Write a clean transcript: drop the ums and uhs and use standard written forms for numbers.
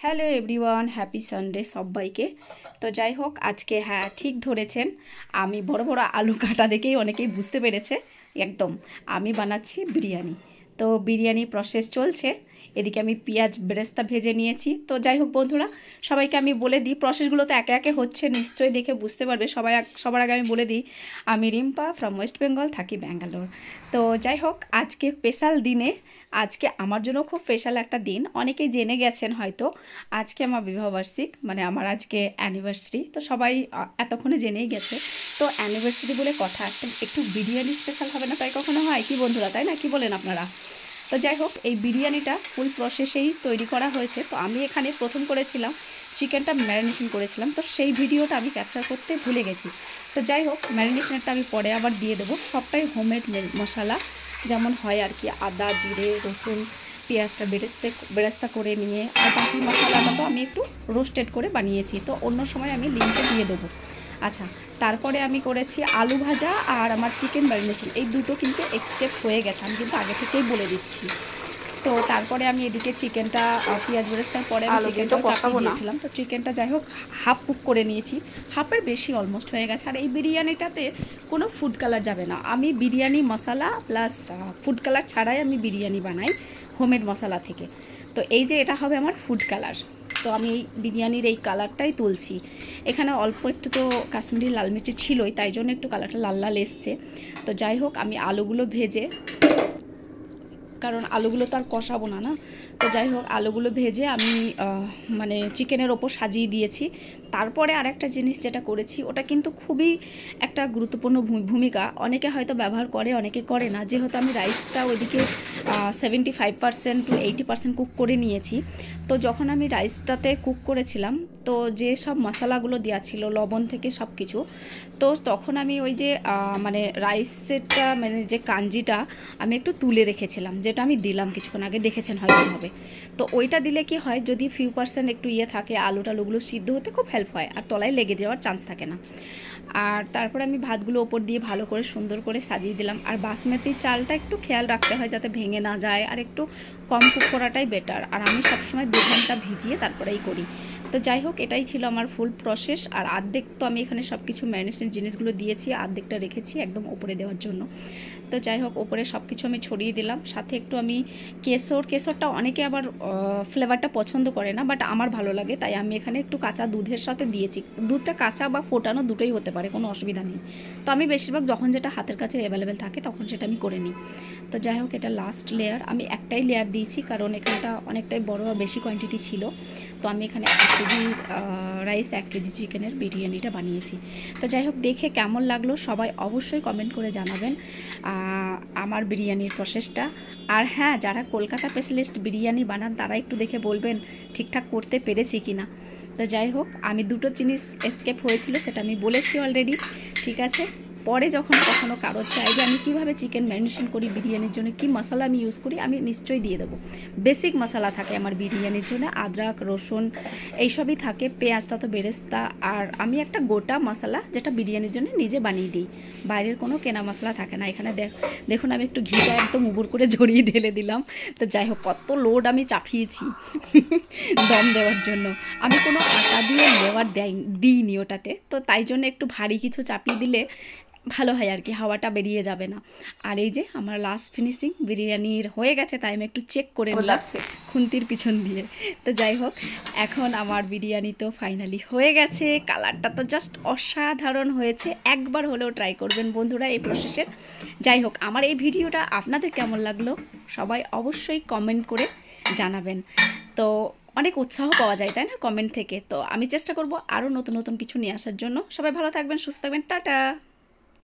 Hello everyone, happy Sunday সবাইকে। তো যাই হোক, আজকে হ্যাঁ ঠিক ধরেছেন, আমি বড় বড় আলু কাটা দেখেই অনেকেই বুঝতে পেরেছে একদম আমি বানাচ্ছি বিরিয়ানি। তো বিরিয়ানি প্রসেস চলছে, এদিকে আমি পেঁয়াজ বেরেস্তা ভেজে নিয়েছি। তো যাই হোক বন্ধুরা, সবাইকে আমি বলে দিই, প্রসেসগুলো তো একে একে হচ্ছে, নিশ্চয়ই দেখে বুঝতে পারবে। সবার আগে আমি বলে দিই, আমি রিম্পা ফ্রম ওয়েস্ট বেঙ্গল, থাকি ব্যাঙ্গালোর। তো যাই হোক, আজকে স্পেশাল দিনে, আজকে আমার জন্য খুব স্পেশাল একটা দিন, অনেকেই জেনে গেছেন হয়তো। আজকে আমার বিবাহবার্ষিক, মানে আমার আজকে অ্যানিভার্সারি। তো সবাই এতক্ষণে জেনেই গেছে। তো অ্যানিভার্সারি বলে কথা, একটু বিরিয়ানি স্পেশাল হবে না? তাই কখনো হয় কি বন্ধুরা, তাই না? কি বলেন আপনারা? তো যাই হোক, এই বিরিয়ানিটা ফুল প্রসেসেই তৈরি করা হয়েছে। তো আমি এখানে প্রথম করেছিলাম চিকেনটা ম্যারিনেশন করেছিলাম, তো সেই ভিডিওটা আমি ক্যাপচার করতে ভুলে গেছি। তো যাই হোক, ম্যারিনেশনটা আমি পরে আবার দিয়ে দেবো। সবটাই হোমমেড মশলা, যেমন হয় আর কি, আদা, জিরে, রসুন, পেঁয়াজটা বেরেস্তা করে নিয়ে, আর বাকি মশলাটা তো আমি একটু রোস্টেড করে বানিয়েছি। তো অন্য সময় আমি লিঙ্কে দিয়ে দেবো। আচ্ছা, তারপরে আমি করেছি আলু ভাজা আর আমার চিকেন ম্যারিনেশন, এই দুটো কিন্তু এক্সটেপ হয়ে গেছে, আমি কিন্তু আগে থেকেই বলে দিচ্ছি। তো তারপরে আমি এদিকে চিকেনটা পেঁয়াজ বেরেস্তার পরে আমি চিকেনটা চাপিয়ে দিয়েছিলাম। তো চিকেনটা যাই হোক হাফ কুক করে নিয়েছি, হাফের বেশি অলমোস্ট হয়ে গেছে। আর এই বিরিয়ানিটাতে কোনো ফুড কালার যাবে না, আমি বিরিয়ানি মশলা প্লাস ফুড কালার ছাড়াই আমি বিরিয়ানি বানাই হোমমেড মশলা থেকে। তো এই যে এটা হবে আমার ফুড কালার, তো আমি এই বিরিয়ানির এই কালারটাই তুলছি। এখানে অল্প একটু তো কাশ্মীরি লাল মির্চি ছিলই, তাই জন্য একটু কালারটা লাল লাল এসছে। তো যাই হোক, আমি আলুগুলো ভেজে, কারণ আলুগুলো তো আর কষাবো না, না? তো যাই হোক, আলুগুলো ভেজে আমি মানে চিকেনের ওপর সাজিয়ে দিয়েছি। তারপরে আরেকটা জিনিস যেটা করেছি, ওটা কিন্তু খুবই একটা গুরুত্বপূর্ণ ভূমিকা, অনেকে হয়তো ব্যবহার করে, অনেকে করে না। যেহেতু আমি রাইসটা ওইদিকে 75% to 80% কুক করে নিয়েছি। তো যখন আমি রাইসটাতে কুক করেছিলাম, তো যে সব মশলাগুলো দেওয়া ছিল, লবণ থেকে সব কিছু, তো তখন আমি ওই যে মানে রাইসেরটা, মানে যে কাঞ্জিটা আমি একটু তুলে রেখেছিলাম, যেটা আমি দিলাম কিছুক্ষণ আগে, দেখেছেন হয়তো হবে। তো ওইটা দিলে কি হয়, যদি ফিউ পার্সেন্ট একটু ইয়ে থাকে, আলুগুলো সিদ্ধ হতে খুব হেল্প হয়, আর তলায় লেগে যাওয়ার চান্স থাকে না। আর তারপরে আমি ভাতগুলো ওপর দিয়ে ভালো করে সুন্দর করে সাজিয়ে দিলাম। আর বাসমতি চালটা একটু খেয়াল রাখতে হয় যাতে ভেঙে না যায়, আর একটু কম কুক করাটাই বেটার। আর আমি সবসময় 2 ঘন্টা ভিজিয়ে তারপরেই করি। তো যাই হোক, এটাই ছিল আমার ফুল প্রসেস। আর আর্ধেক তো আমি এখানে সব কিছু ম্যারিনেশন জিনিসগুলো দিয়েছি, আর্ধেকটা রেখেছি একদম ওপরে দেওয়ার জন্য। তো যাই হোক, ওপরে সব কিছু আমি ছড়িয়ে দিলাম। সাথে একটু আমি কেশরটা অনেকে আবার ফ্লেভারটা পছন্দ করে না, বাট আমার ভালো লাগে, তাই আমি এখানে একটু কাঁচা দুধের সাথে দিয়েছি। দুধটা কাঁচা বা ফোটানো দুটোই হতে পারে, কোনো অসুবিধা নেই। তো আমি বেশিরভাগ যখন যেটা হাতের কাছে অ্যাভেলেবেল থাকে তখন সেটা আমি করে নিই। তো যাই হোক, এটা লাস্ট লেয়ার, আমি একটাই লেয়ার দিয়েছি, কারণ এখানটা অনেকটাই বড় আর বেশি কোয়ান্টিটি ছিল। তো আমি এখানে 1 কেজি রাইস, 1 কেজি চিকেনের বিরিয়ানিটা বানিয়েছি। তো যাই হোক, দেখে কেমন লাগলো সবাই অবশ্যই কমেন্ট করে জানাবেন আমার বিরিয়ানির প্রসেসটা। আর হ্যাঁ, যারা কলকাতা স্পেশালিস্ট বিরিয়ানি বানান তারা একটু দেখে বলবেন ঠিকঠাক করতে পেরেছি কি না। তো যাই হোক, আমি দুটো জিনিস এসকেপ হয়েছিল, সেটা আমি বলেছি অলরেডি, ঠিক আছে? পরে যখন কখনও কারোর চাই যে আমি কীভাবে চিকেন ম্যারিনেশন করি বিরিয়ানির জন্য, কী মশলা আমি ইউজ করি, আমি নিশ্চয়ই দিয়ে দেবো। বেসিক মশলা থাকে আমার বিরিয়ানির জন্য, আদরক, রসুন, এইসবই থাকে, পেঁয়াজটা তো বেরেস্তা। আর আমি একটা গোটা মশলা যেটা বিরিয়ানির জন্য নিজে বানিয়ে দিই, বাইরের কোনো কেনা মশলা থাকে না। এখানে দেখুন, আমি একটু ঘিটা একদম উবুর করে ঝরিয়ে ঢেলে দিলাম। তো যাই হোক, কত লোড আমি চাপিয়েছি দম দেওয়ার জন্য। আমি কোনো আটা দিয়ে লেয়ার দিইনি ওটাতে, তো তাই জন্য একটু ভারী কিছু চাপিয়ে দিলে ভালো হয় আর কি, হাওয়াটা বেরিয়ে যাবে না। আর এই যে আমার লাস্ট ফিনিশিং বিরিয়ানির হয়ে গেছে, তাই আমি একটু চেক করে নিলাম খুন্তির পিছন দিয়ে। তো যাই হোক, এখন আমার বিরিয়ানি তো ফাইনালি হয়ে গেছে। কালারটা তো জাস্ট অসাধারণ হয়েছে, একবার হলেও ট্রাই করবেন বন্ধুরা এই প্রসেসের। যাই হোক, আমার এই ভিডিওটা আপনাদের কেমন লাগলো সবাই অবশ্যই কমেন্ট করে জানাবেন। তো অনেক উৎসাহ পাওয়া যায়, তাই না, কমেন্ট থেকে। তো আমি চেষ্টা করব আরও নতুন নতুন কিছু নিয়ে আসার জন্য। সবাই ভালো থাকবেন, সুস্থ থাকবেন, টাটা।